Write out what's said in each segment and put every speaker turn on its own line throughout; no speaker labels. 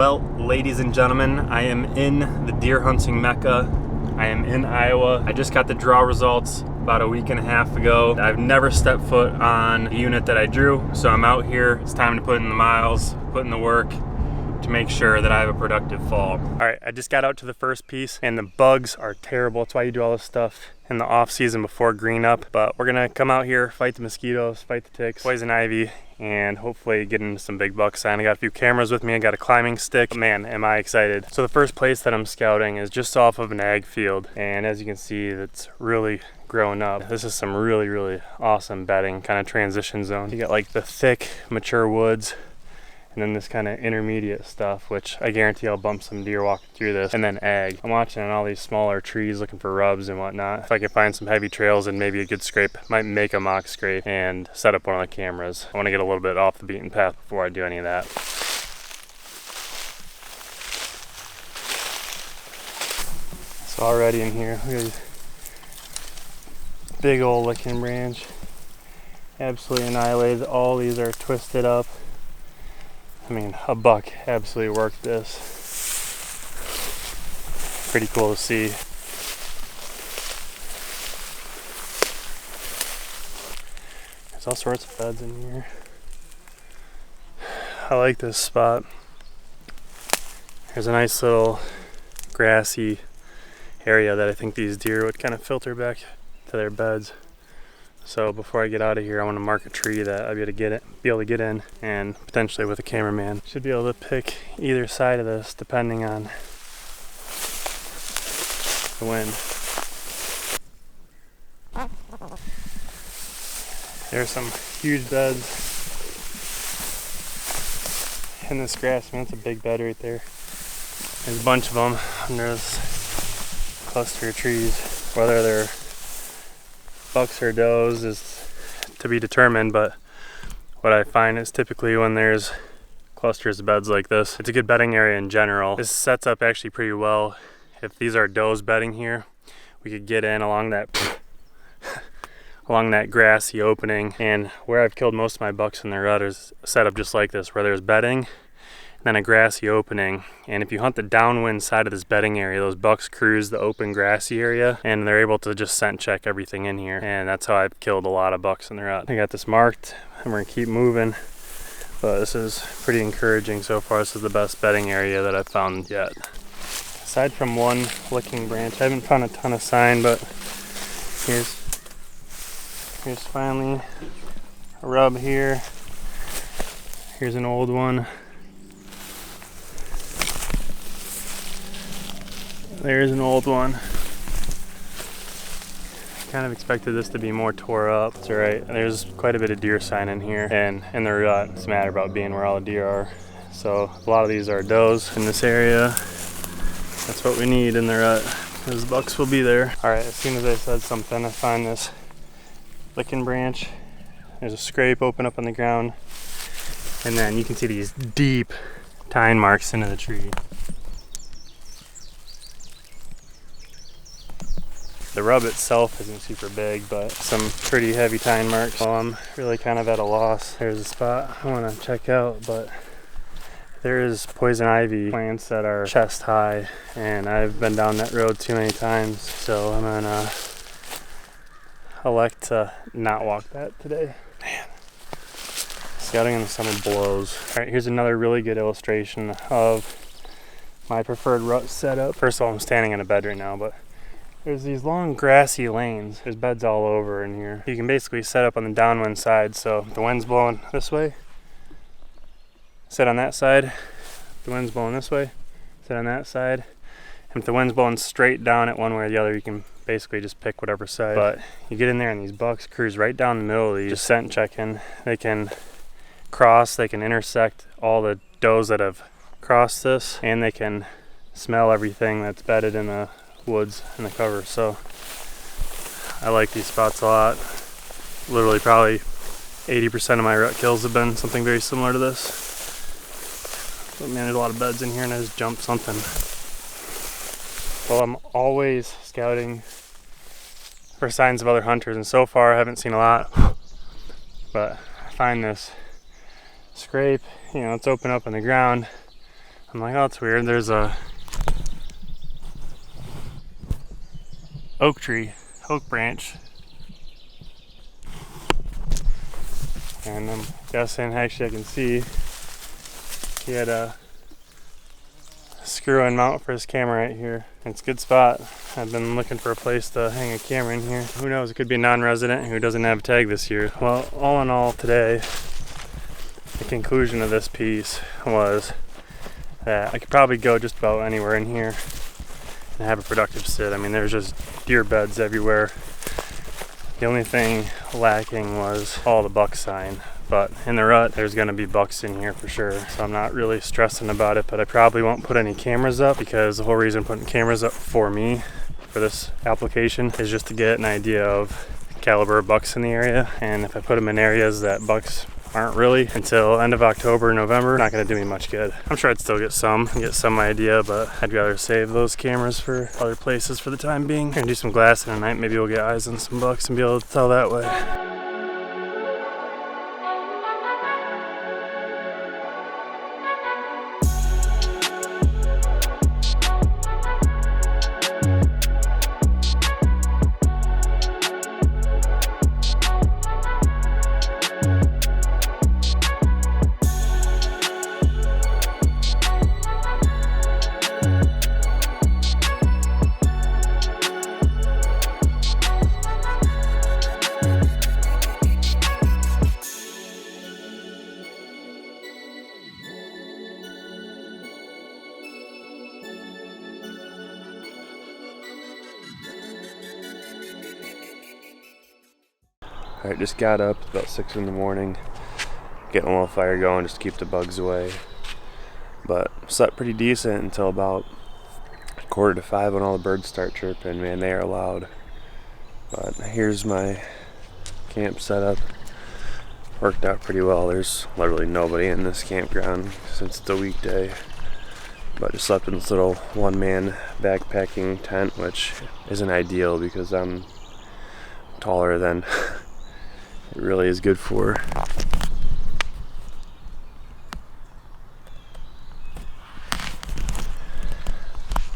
Well, ladies and gentlemen, I am in the deer hunting mecca. I am in Iowa. I just got the draw results about a week and a half ago. I've never stepped foot on a unit that I drew, so I'm out here. It's time to put in the miles, put in the work to make sure that I have a productive fall. All right, I just got out to the first piece and the bugs are terrible. That's why you do all this stuff in the off season before green up. But we're gonna come out here, fight the mosquitoes, fight the ticks, poison ivy, and hopefully get into some big buck sign. I got a few cameras with me, I got a climbing stick. Man, am I excited. So the first place that I'm scouting is just off of an ag field. And as you can see, it's really grown up. This is some really awesome bedding, kind of transition zone. You got like the thick, mature woods, and then this kind of intermediate stuff, which I guarantee I'll bump some deer walking through this, and then ag. I'm watching all these smaller trees looking for rubs and whatnot. If I can find some heavy trails and maybe a good scrape, might make a mock scrape and set up one of the cameras. I want to get a little bit off the beaten path before I do any of that. So already in here, look at this big old licking branch. Absolutely annihilated. All these are twisted up. I mean, a buck absolutely worked this. Pretty cool to see. There's all sorts of beds in here. I like this spot. There's a nice little grassy area that I think these deer would kind of filter back to their beds. So before I get out of here, I want to mark a tree that I'll be able to get in, and potentially with a cameraman. Should be able to pick either side of this depending on the wind. There's some huge beds in this grass. Man, that's a big bed right there. There's a bunch of them under this cluster of trees. Whether they're bucks or does is to be determined, but what I find is typically when there's clusters of beds like this, it's a good bedding area in general. This sets up actually pretty well. If these are does bedding here, we could get in along that along that grassy opening. And where I've killed most of my bucks in the rut is set up just like this, where there's bedding and then a grassy opening. And if you hunt the downwind side of this bedding area, those bucks cruise the open grassy area and they're able to just scent check everything in here. And that's how I've killed a lot of bucks in the rut. I got this marked and we're gonna keep moving, but this is pretty encouraging so far. This is the best bedding area that I've found yet. Aside from one licking branch, I haven't found a ton of sign, but here's finally a rub here. Here's an old one. There's an old one. Kind of expected this to be more tore up. It's alright. There's quite a bit of deer sign in here, and in the rut, it's a matter about being where all the deer are. So a lot of these are does in this area. That's what we need in the rut, because the bucks will be there. Alright, as soon as I said something, I find this licking branch. There's a scrape open up on the ground, and then you can see these deep tine marks into the tree. The rub itself isn't super big, but some pretty heavy tine marks. Well, I'm really kind of at a loss. There's a spot I want to check out, but there is poison ivy plants that are chest high, and I've been down that road too many times, so I'm gonna elect to not walk that today. Man, scouting in the summer blows. All right, here's another really good illustration of my preferred rut setup. First of all, I'm standing in a bed right now, but there's these long grassy lanes. There's beds all over in here. You can basically set up on the downwind side, so if the wind's blowing this way, sit on that side. If the wind's blowing this way, sit on that side. And if the wind's blowing straight down it one way or the other, you can basically just pick whatever side. But you get in there and these bucks cruise right down the middle of these, just scent checking. They can cross, they can intersect all the does that have crossed this, and they can smell everything that's bedded in the woods and the cover. So I like these spots a lot. Literally probably 80% of my rut kills have been something very similar to this. But man, there's a lot of beds in here and I just jumped something. Well, I'm always scouting for signs of other hunters, and so far I haven't seen a lot, but I find this scrape, you know, it's open up on the ground. I'm like, oh, it's weird. There's a oak branch. And I'm guessing, actually I can see he had a screw-in mount for his camera right here. It's a good spot. I've been looking for a place to hang a camera in here. Who knows, it could be a non-resident who doesn't have a tag this year. Well, all in all today, the conclusion of this piece was that I could probably go just about anywhere in here and have a productive sit. I mean, there's just deer beds everywhere. The only thing lacking was all the buck sign, but in the rut there's gonna be bucks in here for sure, so I'm not really stressing about it. But I probably won't put any cameras up, because the whole reason putting cameras up for me for this application is just to get an idea of caliber of bucks in the area. And if I put them in areas that bucks aren't really until end of October, November, not gonna do me much good. I'm sure I'd still get some idea, but I'd rather save those cameras for other places for the time being. And do some glassing tonight, maybe we'll get eyes on some bucks and be able to tell that way. Alright, just got up about 6 in the morning, getting a little fire going just to keep the bugs away. But slept pretty decent until about 4:45 when all the birds start chirping. Man, they are loud. But here's my camp setup. Worked out pretty well. There's literally nobody in this campground since it's a weekday. But just slept in this little one-man backpacking tent, which isn't ideal because I'm taller than it really is good for.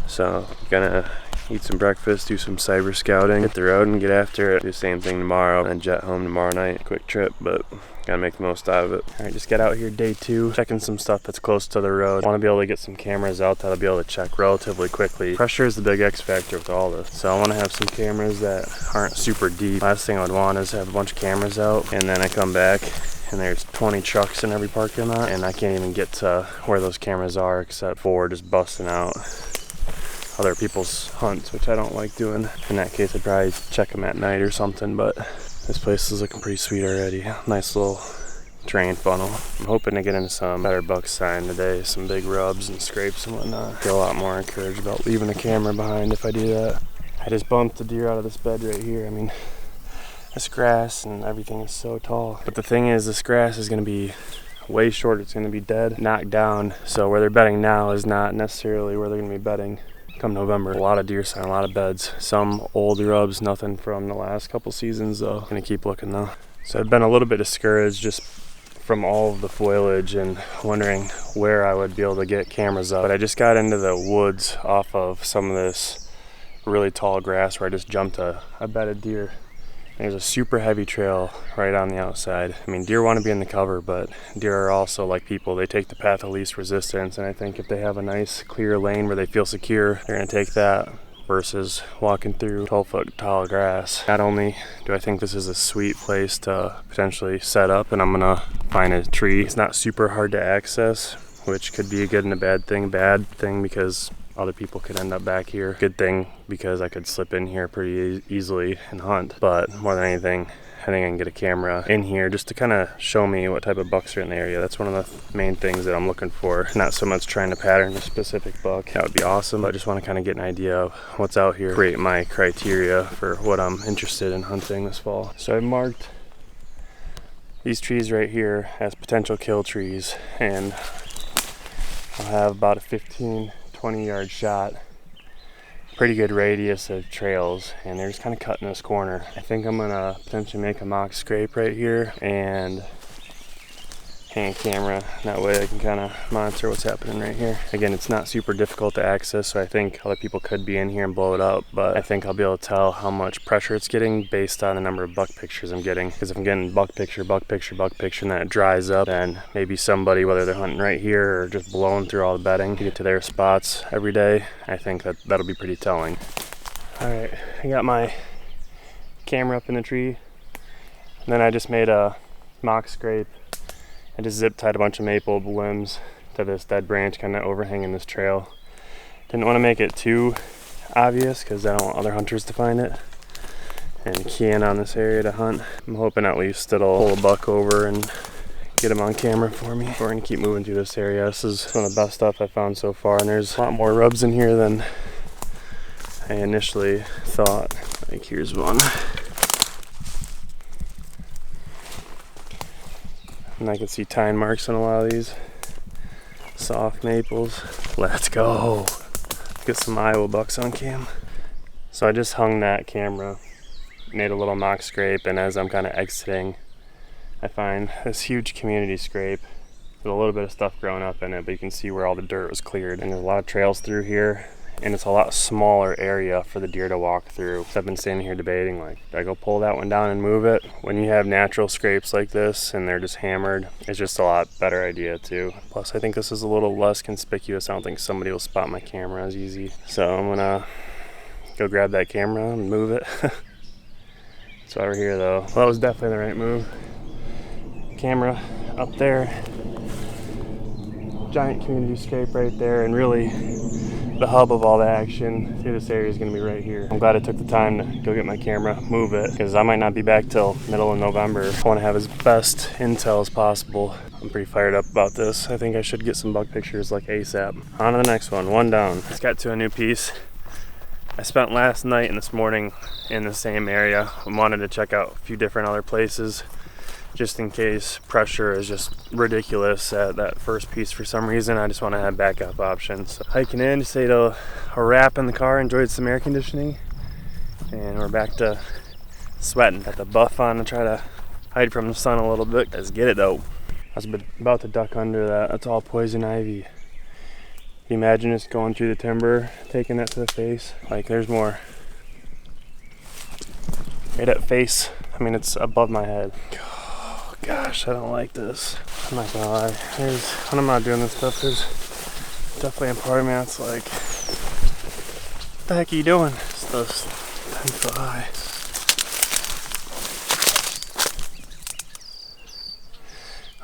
So gonna eat some breakfast, do some cyber scouting, hit the road and get after it. Do the same thing tomorrow and jet home tomorrow night. Quick trip, but gotta make the most out of it. Alright, just got out here day 2, checking some stuff that's close to the road. Want to be able to get some cameras out that I'll be able to check relatively quickly. Pressure is the big X factor with all this. So I want to have some cameras that aren't super deep. Last thing I would want is have a bunch of cameras out and then I come back and there's 20 trucks in every parking lot and I can't even get to where those cameras are except for just busting out other people's hunts, which I don't like doing. In that case, I'd probably check them at night or something, but this place is looking pretty sweet already. Nice little terrain funnel. I'm hoping to get into some better buck sign today, some big rubs and scrapes and whatnot. Feel a lot more encouraged about leaving a camera behind if I do that. I just bumped the deer out of this bed right here. I mean, this grass and everything is so tall. But the thing is, this grass is gonna be way short. It's gonna be dead, knocked down. So where they're bedding now is not necessarily where they're gonna be bedding come November. A lot of deer sign, a lot of beds. Some old rubs, nothing from the last couple seasons though. Gonna keep looking though. So I've been a little bit discouraged just from all of the foliage and wondering where I would be able to get cameras up. But I just got into the woods off of some of this really tall grass where I just jumped a bedded deer. There's a super heavy trail right on the outside. I mean, deer want to be in the cover, but deer are also like people. They take the path of least resistance, and I think if they have a nice clear lane where they feel secure, they're going to take that versus walking through 12-foot tall grass. Not only do I think this is a sweet place to potentially set up, and I'm going to find a tree. It's not super hard to access, which could be a good and a bad thing. Bad thing because other people could end up back here. Good thing because I could slip in here pretty easily and hunt. But more than anything, I think I can get a camera in here just to kind of show me what type of bucks are in the area. That's one of the main things that I'm looking for. Not so much trying to pattern a specific buck. That would be awesome, but I just want to kind of get an idea of what's out here. Create my criteria for what I'm interested in hunting this fall. So I marked these trees right here as potential kill trees, and I'll have about a 15-20 yard shot, pretty good radius of trails, and they're just kind of cutting this corner. I think I'm gonna potentially make a mock scrape right here and hand camera. That way I can kind of monitor what's happening right here. Again, it's not super difficult to access, so I think other people could be in here and blow it up, but I think I'll be able to tell how much pressure it's getting based on the number of buck pictures I'm getting. Because if I'm getting buck picture, buck picture, buck picture, and then it dries up, then maybe somebody, whether they're hunting right here or just blowing through all the bedding to get to their spots every day, I think that'll be pretty telling. All right, I got my camera up in the tree, and then I just made a mock scrape. I just zip tied a bunch of maple limbs to this dead branch kind of overhanging this trail. Didn't want to make it too obvious because I don't want other hunters to find it and key in on this area to hunt. I'm hoping at least it'll pull a buck over and get him on camera for me. We're gonna keep moving through this area. This is some of the best stuff I found so far, and there's a lot more rubs in here than I initially thought. Like, here's one. And I can see tine marks on a lot of these soft maples. Let's go. Let's get some Iowa bucks on cam. So I just hung that camera, made a little mock scrape, and as I'm kind of exiting, I find this huge community scrape with a little bit of stuff growing up in it, but you can see where all the dirt was cleared. And there's a lot of trails through here, and it's a lot smaller area for the deer to walk through. So I've been standing here debating, like, do I go pull that one down and move it? When you have natural scrapes like this and they're just hammered, it's just a lot better idea too. Plus I think this is a little less conspicuous. I don't think somebody will spot my camera as easy. So I'm gonna go grab that camera and move it. That's why we're here though. Well, that was definitely the right move. Camera up there. Giant community scrape right there, and really the hub of all the action through this area is going to be right here. I'm glad I took the time to go get my camera, move it, because I might not be back till middle of November. I want to have as best intel as possible. I'm pretty fired up about this. I think I should get some buck pictures like ASAP. On to the next one down. Just got to a new piece. I spent last night and this morning in the same area. I wanted to check out a few different other places, just in case pressure is just ridiculous at that first piece for some reason. I just want to have backup options. So hiking in, just ate a wrap in the car, enjoyed some air conditioning, and we're back to sweating. Got the buff on to try to hide from the sun a little bit. Let's get it though. I was about to duck under that. That's all poison ivy. Can you imagine just going through the timber, taking that to the face? Like, there's more. Right at face. I mean, it's above my head. Gosh, I don't like this. I'm not gonna lie. When I'm not doing this stuff, there's definitely a part of me that's like, what the heck are you doing? It's those 10 foot high.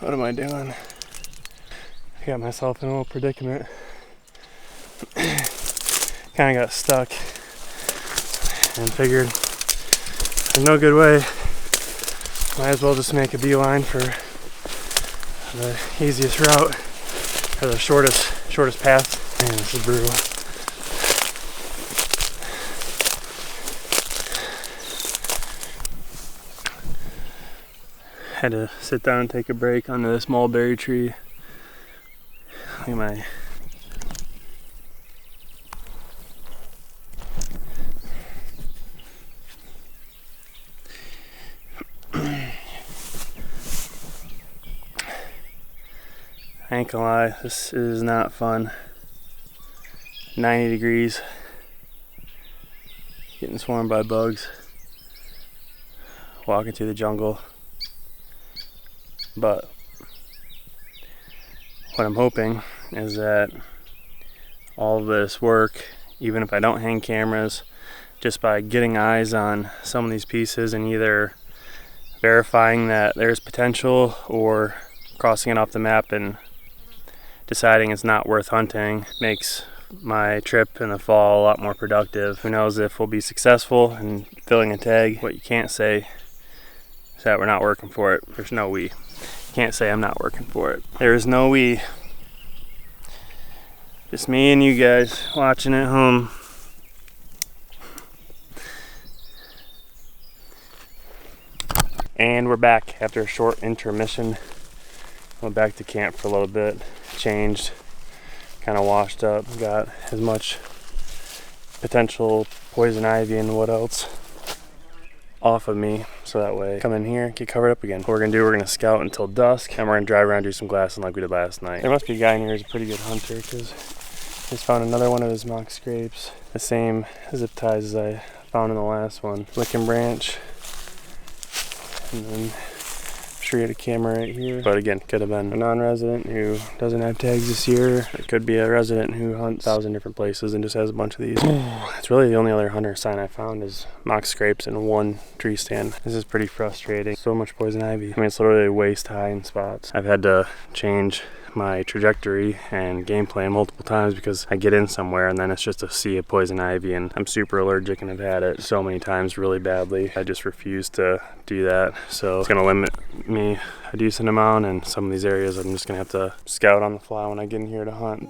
What am I doing? I got myself in a little predicament. Kind of got stuck and figured there's no good way. Might as well just make a beeline for the easiest route, or the shortest path. Man, this is brutal. Had to sit down and take a break under this mulberry tree. Look at my I ain't gonna lie, this is not fun. 90 degrees. Getting swarmed by bugs. Walking through the jungle. But what I'm hoping is that all of this work, even if I don't hang cameras, just by getting eyes on some of these pieces and either verifying that there's potential or crossing it off the map and deciding it's not worth hunting, makes my trip in the fall a lot more productive. Who knows if we'll be successful in filling a tag. What you can't say is that we're not working for it. There's no we. You can't say I'm not working for it. There is no we. Just me and you guys watching at home. And we're back after a short intermission. Went back to camp for a little bit, changed, kind of washed up, got as much potential poison ivy and what else. off of me, so that way come in here, get covered up again. What we're gonna do, we're gonna scout until dusk, and we're gonna drive around, do some glassing like we did last night. There must be a guy in here who's a pretty good hunter, because he's found another one of his mock scrapes, the same zip ties as I found in the last one. Licking branch, and then I'm sure he had a camera right here. But again, could have been a non-resident who doesn't have tags this year. It could be a resident who hunts 1,000 different places and just has a bunch of these. It's really the only other hunter sign I found is mock scrapes in one tree stand. This is pretty frustrating. So much poison ivy. I mean, it's literally waist high in spots. I've had to change my trajectory and game plan multiple times because I get in somewhere and then it's just a sea of poison ivy, and I'm super allergic and have had it so many times really badly. I just refuse to do that, so it's gonna limit me a decent amount, and some of these areas I'm just gonna have to scout on the fly when I get in here to hunt.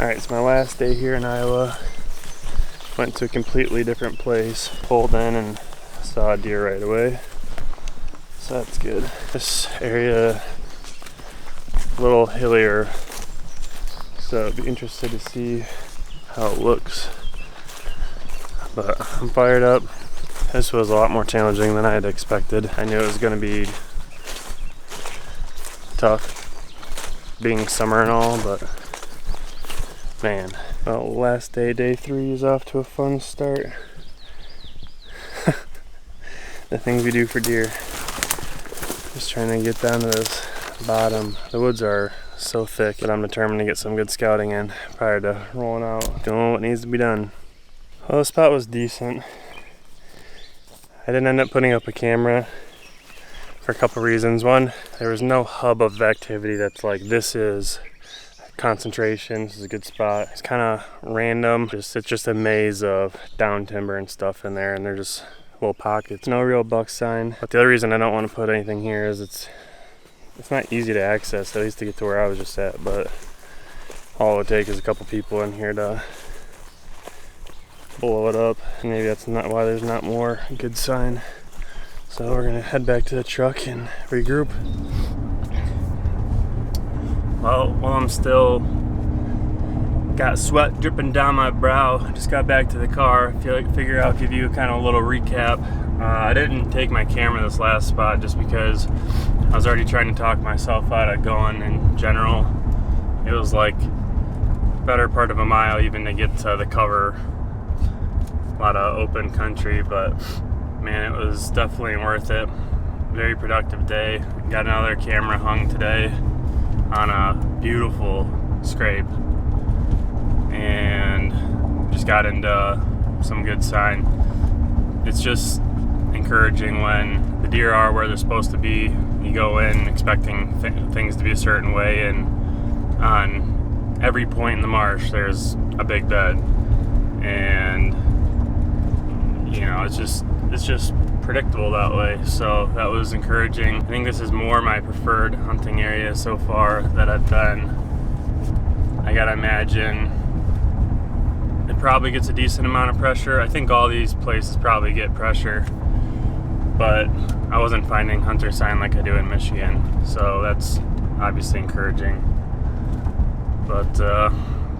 Alright, it's my last day here in Iowa. Went to a completely different place. Pulled in and saw a deer right away. So that's good. This area, a little hillier. So I'd be interested to see how it looks. But I'm fired up. This was a lot more challenging than I had expected. I knew it was going to be tough, being summer and all, but man. Well, last day, day 3 is off to a fun start. The things we do for deer. Just trying to get down to this bottom. The woods are so thick, but I'm determined to get some good scouting in prior to rolling out, doing what needs to be done. Well, the spot was decent. I didn't end up putting up a camera for a couple reasons. One, there was no hub of activity that's like, this is concentration, this is a good spot. It's kind of random. It's just a maze of down timber and stuff in there, and they're just little pockets. No real buck sign. But the other reason I don't want to put anything here is it's not easy to access, at least to get to where I was just at. But all it would take is a couple people in here to blow it up, and maybe that's not why there's not more good sign. So we're gonna head back to the truck and regroup. Well, while I'm still got sweat dripping down my brow, I just got back to the car. Figure I'll give you kind of a little recap. I didn't take my camera this last spot just because I was already trying to talk myself out of going in general. It was like better part of a mile even to get to the cover. A lot of open country, but man, it was definitely worth it. Very productive day. Got another camera hung today on a beautiful scrape, and just got into some good sign. It's just encouraging when the deer are where they're supposed to be. You go in expecting things to be a certain way, and on every point in the marsh there's a big bed, and you know, it's just predictable that way. So that was encouraging. I think this is more my preferred hunting area so far that I've been. I gotta imagine it probably gets a decent amount of pressure. I think all these places probably get pressure, but I wasn't finding hunter sign like I do in Michigan, so that's obviously encouraging. But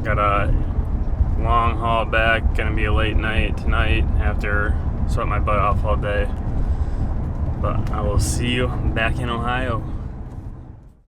got a long haul back. Gonna be a late night tonight after sweat my butt off all day. But I will see you back in Ohio.